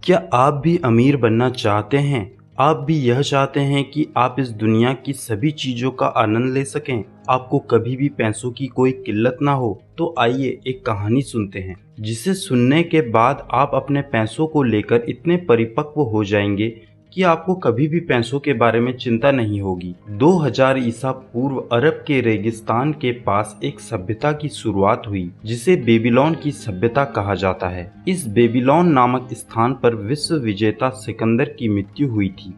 क्या आप भी अमीर बनना चाहते हैं? आप भी यह चाहते हैं कि आप इस दुनिया की सभी चीज़ों का आनंद ले सकें, आपको कभी भी पैसों की कोई किल्लत ना हो? तो आइए एक कहानी सुनते हैं, जिसे सुनने के बाद आप अपने पैसों को लेकर इतने परिपक्व हो जाएंगे कि आपको कभी भी पैसों के बारे में चिंता नहीं होगी। 2000 ईसा पूर्व अरब के रेगिस्तान के पास एक सभ्यता की शुरुआत हुई, जिसे बेबीलोन की सभ्यता कहा जाता है। इस बेबीलोन नामक स्थान पर विश्व विजेता सिकंदर की मृत्यु हुई थी।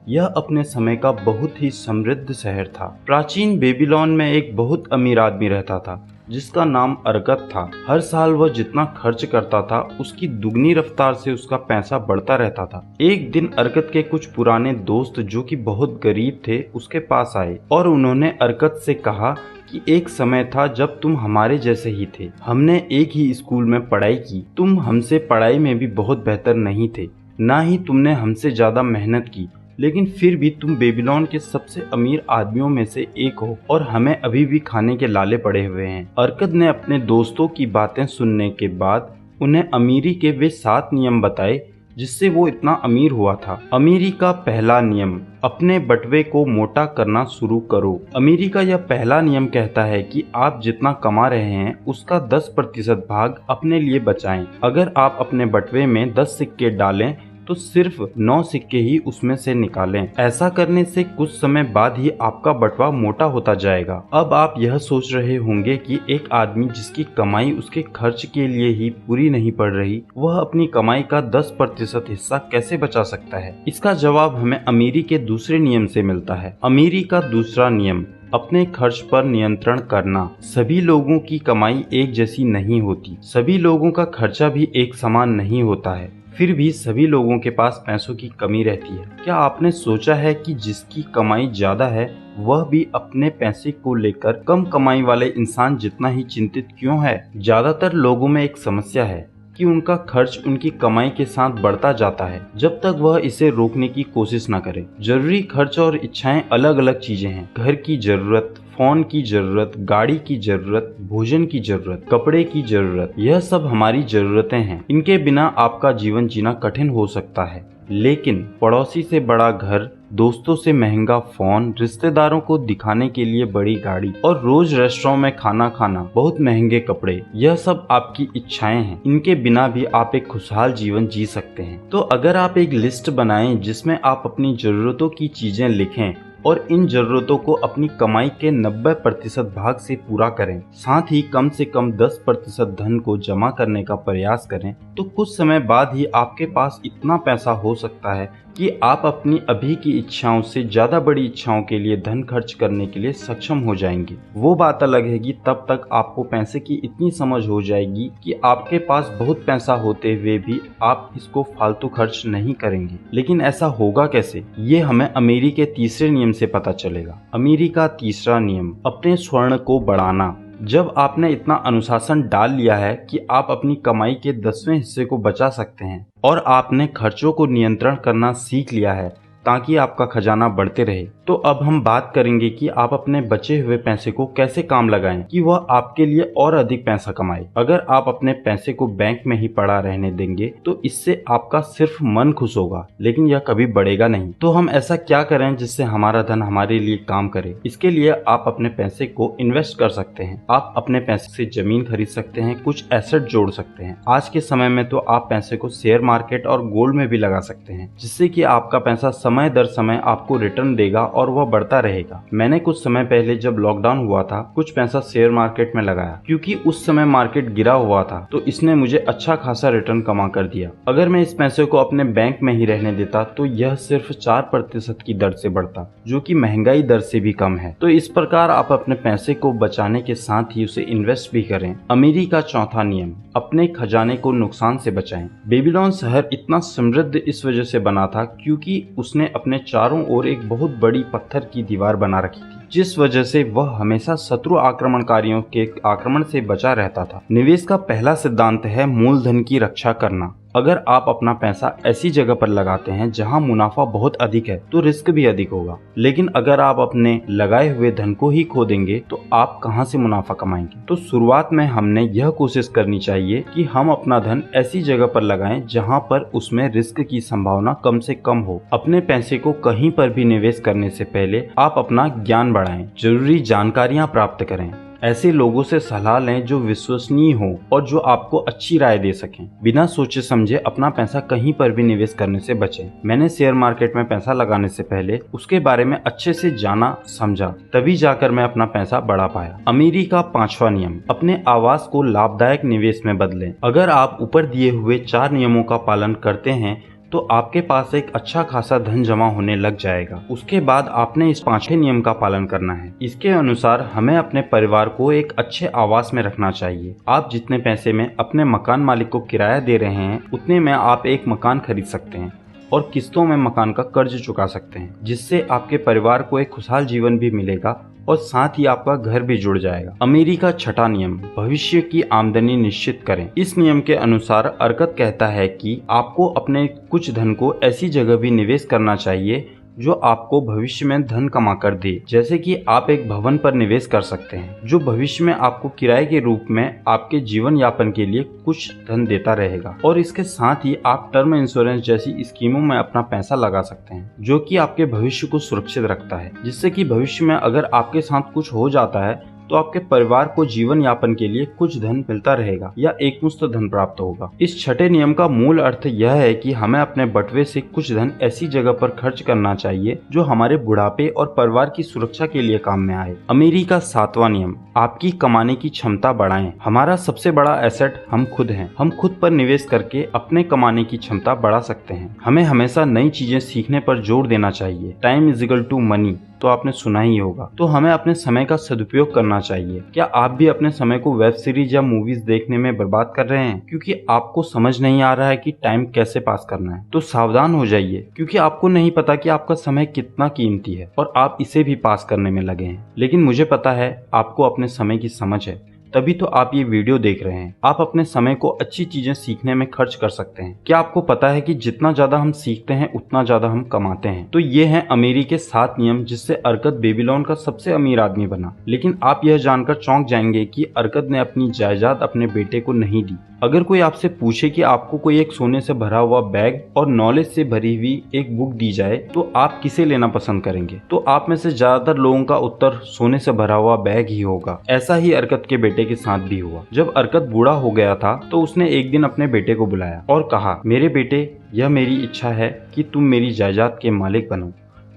यह अपने समय का बहुत ही समृद्ध शहर था। प्राचीन बेबीलोन में एक बहुत अमीर आदमी रहता था, जिसका नाम अर्कत था। हर साल वह जितना खर्च करता था, उसकी दुगनी रफ्तार से उसका पैसा बढ़ता रहता था। एक दिन अर्कत के कुछ पुराने दोस्त, जो कि बहुत गरीब थे, उसके पास आए और उन्होंने अर्कत से कहा कि एक समय था जब तुम हमारे जैसे ही थे। हमने एक ही स्कूल में पढ़ाई की। तुम हमसे पढ़ाई में भी बहुत बेहतर नहीं थे, ना ही तुमने हमसे ज्यादा मेहनत की, लेकिन फिर भी तुम बेबीलोन के सबसे अमीर आदमियों में से एक हो और हमें अभी भी खाने के लाले पड़े हुए हैं। अर्कद ने अपने दोस्तों की बातें सुनने के बाद उन्हें अमीरी के वे 7 नियम बताए, जिससे वो इतना अमीर हुआ था। अमीरी का पहला नियम, अपने बटवे को मोटा करना शुरू करो। अमीरी का यह पहला नियम कहता है कि आप जितना कमा रहे हैं, उसका 10% भाग अपने लिए बचाएं। अगर आप अपने बटवे में 10 सिक्के डालें तो सिर्फ 9 सिक्के ही उसमें से निकालें। ऐसा करने से कुछ समय बाद ही आपका बटवा मोटा होता जाएगा। अब आप यह सोच रहे होंगे कि एक आदमी जिसकी कमाई उसके खर्च के लिए ही पूरी नहीं पड़ रही, वह अपनी कमाई का 10% हिस्सा कैसे बचा सकता है? इसका जवाब हमें अमीरी के दूसरे नियम से मिलता है। अमीरी का दूसरा नियम, अपने खर्च पर नियंत्रण करना। सभी लोगों की कमाई एक जैसी नहीं होती, सभी लोगों का खर्चा भी एक समान नहीं होता है, फिर भी सभी लोगों के पास पैसों की कमी रहती है। क्या आपने सोचा है कि जिसकी कमाई ज्यादा है, वह भी अपने पैसे को लेकर कम कमाई वाले इंसान जितना ही चिंतित क्यों है? ज्यादातर लोगों में एक समस्या है कि उनका खर्च उनकी कमाई के साथ बढ़ता जाता है, जब तक वह इसे रोकने की कोशिश न करे। जरूरी खर्च और इच्छाएं अलग अलग चीजें हैं। घर की जरूरत, फोन की जरूरत, गाड़ी की जरूरत, भोजन की जरूरत, कपड़े की जरूरत, यह सब हमारी जरूरतें हैं। इनके बिना आपका जीवन जीना कठिन हो सकता है। लेकिन पड़ोसी से बड़ा घर, दोस्तों से महंगा फोन, रिश्तेदारों को दिखाने के लिए बड़ी गाड़ी और रोज रेस्टोरेंट में खाना खाना, बहुत महंगे कपड़े, यह सब आपकी इच्छाएं हैं। इनके बिना भी आप एक खुशहाल जीवन जी सकते हैं। तो अगर आप एक लिस्ट बनाएं जिसमें आप अपनी जरूरतों की चीजें लिखें और इन जरूरतों को अपनी कमाई के 90% भाग से पूरा करें, साथ ही कम से कम 10% धन को जमा करने का प्रयास करें, तो कुछ समय बाद ही आपके पास इतना पैसा हो सकता है कि आप अपनी अभी की इच्छाओं से ज्यादा बड़ी इच्छाओं के लिए धन खर्च करने के लिए सक्षम हो जाएंगे। वो बात अलग है कि तब तक आपको पैसे की इतनी समझ हो जाएगी कि आपके पास बहुत पैसा होते हुए भी आप इसको फालतू खर्च नहीं करेंगे। लेकिन ऐसा होगा कैसे? ये हमें अमीरी के तीसरे नियम से पता चलेगा। अमीरी का तीसरा नियम, अपने स्वर्ण को बढ़ाना। जब आपने इतना अनुशासन डाल लिया है कि आप अपनी कमाई के 10वें हिस्से को बचा सकते हैं और आपने खर्चों को नियंत्रण करना सीख लिया है ताकि आपका खजाना बढ़ते रहे, तो अब हम बात करेंगे कि आप अपने बचे हुए पैसे को कैसे काम लगाएं कि वह आपके लिए और अधिक पैसा कमाए। अगर आप अपने पैसे को बैंक में ही पड़ा रहने देंगे तो इससे आपका सिर्फ मन खुश होगा, लेकिन यह कभी बढ़ेगा नहीं। तो हम ऐसा क्या करें जिससे हमारा धन हमारे लिए काम करे? इसके लिए आप अपने पैसे को इन्वेस्ट कर सकते हैं। आप अपने पैसे से जमीन खरीद सकते हैं, कुछ एसेट जोड़ सकते हैं। आज के समय में तो आप पैसे को शेयर मार्केट और गोल्ड में भी लगा सकते हैं, जिससे कि आपका पैसा समय दर समय आपको रिटर्न देगा और वह बढ़ता रहेगा। मैंने कुछ समय पहले जब लॉकडाउन हुआ था, कुछ पैसा शेयर मार्केट में लगाया, क्योंकि उस समय मार्केट गिरा हुआ था, तो इसने मुझे अच्छा खासा रिटर्न कमा कर दिया। अगर मैं इस पैसे को अपने बैंक में ही रहने देता तो यह सिर्फ 4% की दर से बढ़ता, जो कि महंगाई दर से भी कम है। तो इस प्रकार आप अपने पैसे को बचाने के साथ ही उसे इन्वेस्ट भी करें। अमीरी का चौथा नियम, अपने खजाने को नुकसान से बचाएं। बेबीलोन शहर इतना समृद्ध इस वजह से बना था क्योंकि उसने अपने चारों ओर एक बहुत बड़ी पत्थर की दीवार बना रखी थी, जिस वजह से वह हमेशा शत्रु आक्रमणकारियों के आक्रमण से बचा रहता था। निवेश का पहला सिद्धांत है मूलधन की रक्षा करना। अगर आप अपना पैसा ऐसी जगह पर लगाते हैं जहां मुनाफा बहुत अधिक है तो रिस्क भी अधिक होगा, लेकिन अगर आप अपने लगाए हुए धन को ही खो देंगे तो आप कहां से मुनाफा कमाएंगे। तो शुरुआत में हमने यह कोशिश करनी चाहिए कि हम अपना धन ऐसी जगह पर लगाएं जहां पर उसमें रिस्क की संभावना कम से कम हो। अपने पैसे को कहीं पर भी निवेश करने से पहले आप अपना ज्ञान बढ़ाएं, जरूरी जानकारियां प्राप्त करें, ऐसे लोगों से सलाह लें जो विश्वसनीय हो और जो आपको अच्छी राय दे सकें। बिना सोचे समझे अपना पैसा कहीं पर भी निवेश करने से बचें। मैंने शेयर मार्केट में पैसा लगाने से पहले उसके बारे में अच्छे से जाना समझा, तभी जाकर मैं अपना पैसा बढ़ा पाया। अमीरी का 5वां नियम, अपने आवास को लाभदायक निवेश में बदलें। अगर आप ऊपर दिए हुए 4 नियमों का पालन करते हैं तो आपके पास एक अच्छा खासा धन जमा होने लग जाएगा। उसके बाद आपने इस 5वें नियम का पालन करना है। इसके अनुसार हमें अपने परिवार को एक अच्छे आवास में रखना चाहिए। आप जितने पैसे में अपने मकान मालिक को किराया दे रहे हैं उतने में आप एक मकान खरीद सकते हैं और किस्तों में मकान का कर्ज चुका सकते हैं, जिससे आपके परिवार को एक खुशहाल जीवन भी मिलेगा और साथ ही आपका घर भी जुड़ जाएगा। अमीरी का 6वां नियम, भविष्य की आमदनी निश्चित करें। इस नियम के अनुसार अर्कत कहता है कि आपको अपने कुछ धन को ऐसी जगह भी निवेश करना चाहिए जो आपको भविष्य में धन कमा कर दे। जैसे कि आप एक भवन पर निवेश कर सकते हैं जो भविष्य में आपको किराए के रूप में आपके जीवन यापन के लिए कुछ धन देता रहेगा, और इसके साथ ही आप टर्म इंश्योरेंस जैसी स्कीमों में अपना पैसा लगा सकते हैं जो कि आपके भविष्य को सुरक्षित रखता है, जिससे कि भविष्य में अगर आपके साथ कुछ हो जाता है तो आपके परिवार को जीवन यापन के लिए कुछ धन मिलता रहेगा या एकमुश्त धन प्राप्त होगा। इस 6ठे नियम का मूल अर्थ यह है कि हमें अपने बटवे से कुछ धन ऐसी जगह पर खर्च करना चाहिए जो हमारे बुढ़ापे और परिवार की सुरक्षा के लिए काम में आए। अमीरी का 7वां नियम, आपकी कमाने की क्षमता बढ़ाएं। हमारा सबसे बड़ा एसेट हम खुद हैं। हम खुद पर निवेश करके अपने कमाने की क्षमता बढ़ा सकते हैं। हमें हमेशा नई चीजें सीखने पर जोर देना चाहिए। Time is equal to money तो आपने सुना ही होगा। तो हमें अपने समय का सदुपयोग करना चाहिए। क्या आप भी अपने समय को वेब सीरीज या मूवीज देखने में बर्बाद कर रहे हैं क्योंकि आपको समझ नहीं आ रहा है कि टाइम कैसे पास करना है? तो सावधान हो जाइए, क्योंकि आपको नहीं पता कि आपका समय कितना कीमती है और आप इसे भी पास करने में लगे हैं। लेकिन मुझे पता है आपको अपने समय की समझ है, तभी तो आप ये वीडियो देख रहे हैं। आप अपने समय को अच्छी चीजें सीखने में खर्च कर सकते हैं। क्या आपको पता है कि जितना ज्यादा हम सीखते हैं उतना ज्यादा हम कमाते हैं? तो ये हैं अमीरी के 7 नियम जिससे अर्कत बेबीलोन का सबसे अमीर आदमी बना। लेकिन आप यह जानकर चौंक जाएंगे कि अर्कत ने अपनी जायदाद अपने बेटे को नहीं दी। अगर कोई आपसे पूछे कि आपको कोई एक सोने से भरा हुआ बैग और नॉलेज से भरी हुई एक बुक दी जाए तो आप किसे लेना पसंद करेंगे? तो आप में से ज्यादातर लोगों का उत्तर सोने से भरा हुआ बैग ही होगा। ऐसा ही अर्कत के बेटे के साथ भी हुआ। जब अर्कत बूढ़ा हो गया था तो उसने एक दिन अपने बेटे को बुलाया और कहा, मेरे बेटे, यह मेरी इच्छा है कि तुम मेरी जायदाद के मालिक बनो,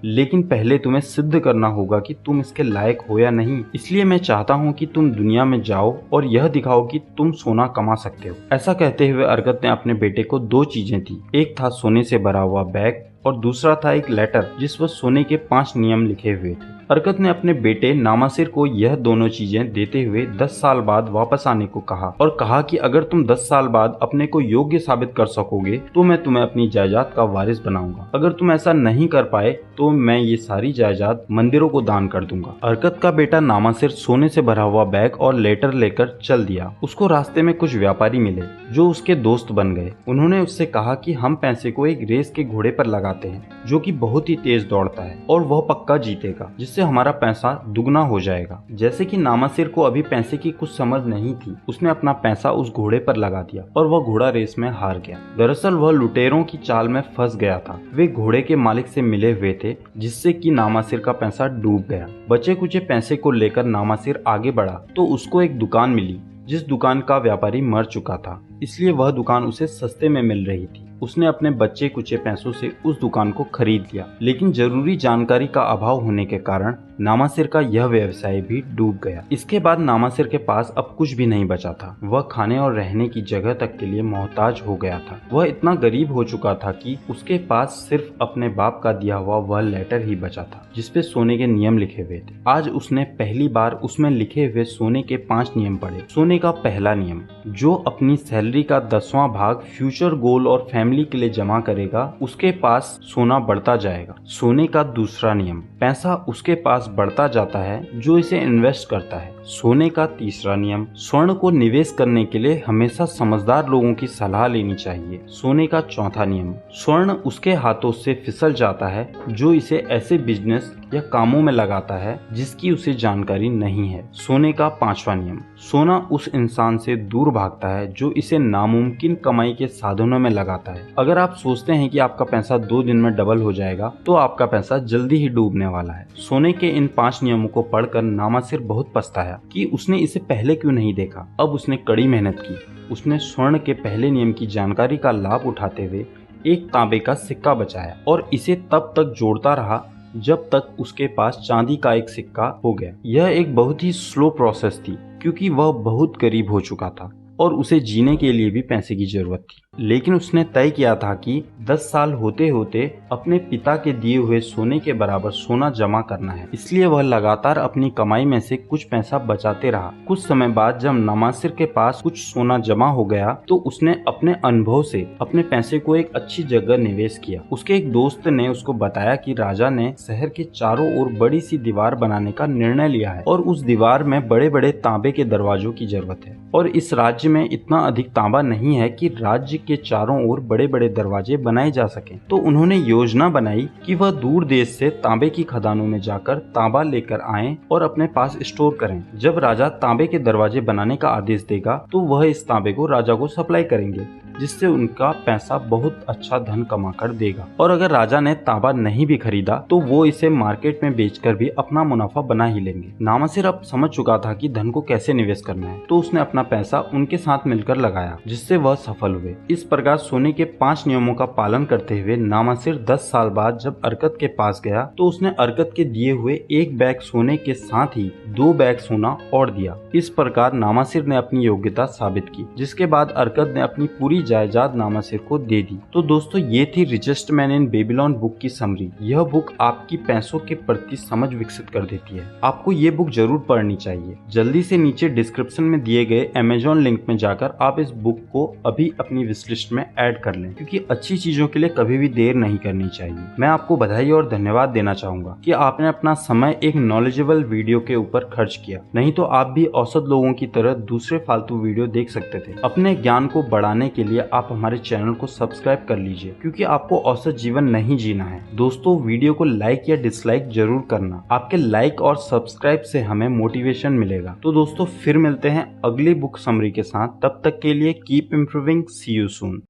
लेकिन पहले तुम्हें सिद्ध करना होगा कि तुम इसके लायक हो या नहीं। इसलिए मैं चाहता हूँ कि तुम दुनिया में जाओ और यह दिखाओ कि तुम सोना कमा सकते हो। ऐसा कहते हुए अर्कत ने अपने बेटे को 2 चीजें दी। एक था सोने से भरा हुआ बैग और दूसरा था एक लेटर जिस पर सोने के 5 नियम लिखे हुए थे। अर्कत ने अपने बेटे नामासिर को यह दोनों चीजें देते हुए 10 साल बाद वापस आने को कहा और कहा कि अगर तुम 10 साल बाद अपने को योग्य साबित कर सकोगे तो मैं तुम्हें अपनी जायदाद का वारिस बनाऊंगा। अगर तुम ऐसा नहीं कर पाए तो मैं ये सारी जायदाद मंदिरों को दान कर दूंगा। अर्कत का बेटा नामासिर सोने से भरा हुआ बैग और लेटर लेकर चल दिया। उसको रास्ते में कुछ व्यापारी मिले जो उसके दोस्त बन गए। उन्होंने उससे कहा कि हम पैसे को एक रेस के घोड़े पर लगाते हैं जो कि बहुत ही तेज दौड़ता है और वह पक्का जीतेगा, जिससे हमारा पैसा दुगना हो जाएगा। जैसे कि नामासिर को अभी पैसे की कुछ समझ नहीं थी, उसने अपना पैसा उस घोड़े पर लगा दिया और वह घोड़ा रेस में हार गया। दरअसल वह लुटेरों की चाल में फंस गया था। वे घोड़े के मालिक से मिले हुए थे, जिससे कि नामासिर का पैसा डूब गया। बचे कुचे पैसे को लेकर नामासिर आगे बढ़ा तो उसको एक दुकान मिली जिस दुकान का व्यापारी मर चुका था, इसलिए वह दुकान उसे सस्ते में मिल रही थी। उसने अपने बच्चे कुचे पैसों से उस दुकान को खरीद लिया, लेकिन जरूरी जानकारी का अभाव होने के कारण नामासिर का यह व्यवसाय भी डूब गया। इसके बाद नामासिर के पास अब कुछ भी नहीं बचा था। वह खाने और रहने की जगह तक के लिए मोहताज हो गया था। वह इतना गरीब हो चुका था कि उसके पास सिर्फ अपने बाप का दिया हुआ वह लेटर ही बचा था जिसपे सोने के नियम लिखे हुए थे। आज उसने पहली बार उसमें लिखे हुए सोने के 5 नियम पढ़े। सोने का पहला नियम, जो अपनी सैलरी का 10वां भाग फ्यूचर गोल और फैमिली के लिए जमा करेगा उसके पास सोना बढ़ता जाएगा। सोने का दूसरा नियम, पैसा उसके पास बढ़ता जाता है जो इसे इन्वेस्ट करता है। सोने का तीसरा नियम, स्वर्ण को निवेश करने के लिए हमेशा समझदार लोगों की सलाह लेनी चाहिए। सोने का चौथा नियम, स्वर्ण उसके हाथों से फिसल जाता है जो इसे ऐसे बिजनेस या कामों में लगाता है जिसकी उसे जानकारी नहीं है। सोने का पांचवा नियम, सोना उस इंसान से दूर भागता है जो इसे नामुमकिन कमाई के साधनों में लगाता है। अगर आप सोचते हैं कि आपका पैसा 2 दिन में डबल हो जाएगा तो आपका पैसा जल्दी ही डूबने वाला है। सोने के इन 5 नियमों को पढ़कर नामासिर बहुत पछताया कि उसने इसे पहले क्यों नहीं देखा। अब उसने कड़ी मेहनत की। उसने स्वर्ण के पहले नियम की जानकारी का लाभ उठाते हुए एक तांबे का सिक्का बचाया और इसे तब तक जोड़ता रहा जब तक उसके पास चांदी का एक सिक्का हो गया। यह एक बहुत ही स्लो प्रोसेस थी क्योंकि वह बहुत करीब हो चुका था और उसे जीने के लिए भी पैसे की जरूरत थी। लेकिन उसने तय किया था कि 10 साल होते होते अपने पिता के दिए हुए सोने के बराबर सोना जमा करना है। इसलिए वह लगातार अपनी कमाई में से कुछ पैसा बचाते रहा। कुछ समय बाद जब नामासिर के पास कुछ सोना जमा हो गया तो उसने अपने अनुभव से अपने पैसे को एक अच्छी जगह निवेश किया। उसके एक दोस्त ने उसको बताया कि राजा ने शहर के चारों ओर बड़ी सी दीवार बनाने का निर्णय लिया है और उस दीवार में बड़े बड़े तांबे के दरवाजों की जरूरत है और इस राज्य में इतना अधिक तांबा नहीं है कि राज्य के चारों ओर बड़े बड़े दरवाजे बनाए जा सकें। तो उन्होंने योजना बनाई कि वह दूर देश से तांबे की खदानों में जाकर तांबा लेकर आएं और अपने पास स्टोर करें। जब राजा तांबे के दरवाजे बनाने का आदेश देगा तो वह इस तांबे को राजा को सप्लाई करेंगे जिससे उनका पैसा बहुत अच्छा धन कमा कर देगा। और अगर राजा ने तांबा नहीं भी खरीदा तो वो इसे मार्केट में बेचकर भी अपना मुनाफा बना ही लेंगे। नामासिर अब समझ चुका था कि धन को कैसे निवेश करना है तो उसने अपना पैसा उनके साथ मिलकर लगाया जिससे वह सफल हुए। इस प्रकार सोने के 5 नियमों का पालन करते हुए नामासिर 10 साल बाद जब अरकत के पास गया तो उसने अरकत के दिए हुए 1 बैग सोने के साथ ही 2 बैग सोना और दिया। इस प्रकार नामासिर ने अपनी योग्यता साबित की जिसके बाद अरकत ने अपनी पूरी जायदाद नामासिर को दे दी। तो दोस्तों ये थी richest man in Babylon book की समरी। यह बुक आपकी पैसों के प्रति समझ विकसित कर देती है। आपको ये बुक जरूर पढ़नी चाहिए। जल्दी से नीचे डिस्क्रिप्शन में दिए गए अमेजोन लिंक में जाकर आप इस बुक को अभी अपनी विश लिस्ट में ऐड कर लें क्योंकि अच्छी चीजों के लिए कभी भी देर नहीं करनी चाहिए। मैं आपको बधाई और धन्यवाद देना चाहूंगा कि आपने अपना समय एक नॉलेजेबल वीडियो के ऊपर खर्च किया। नहीं तो आप भी औसत लोगों की तरह दूसरे फालतू वीडियो देख सकते थे। अपने ज्ञान को बढ़ाने के लिए आप हमारे चैनल को सब्सक्राइब कर लीजिए क्योंकि आपको औसत जीवन नहीं जीना है। दोस्तों वीडियो को लाइक या डिसलाइक जरूर करना। आपके लाइक और सब्सक्राइब से हमें मोटिवेशन मिलेगा। तो दोस्तों फिर मिलते हैं अगली बुक समरी के साथ। तब तक के लिए keep improving. See you soon.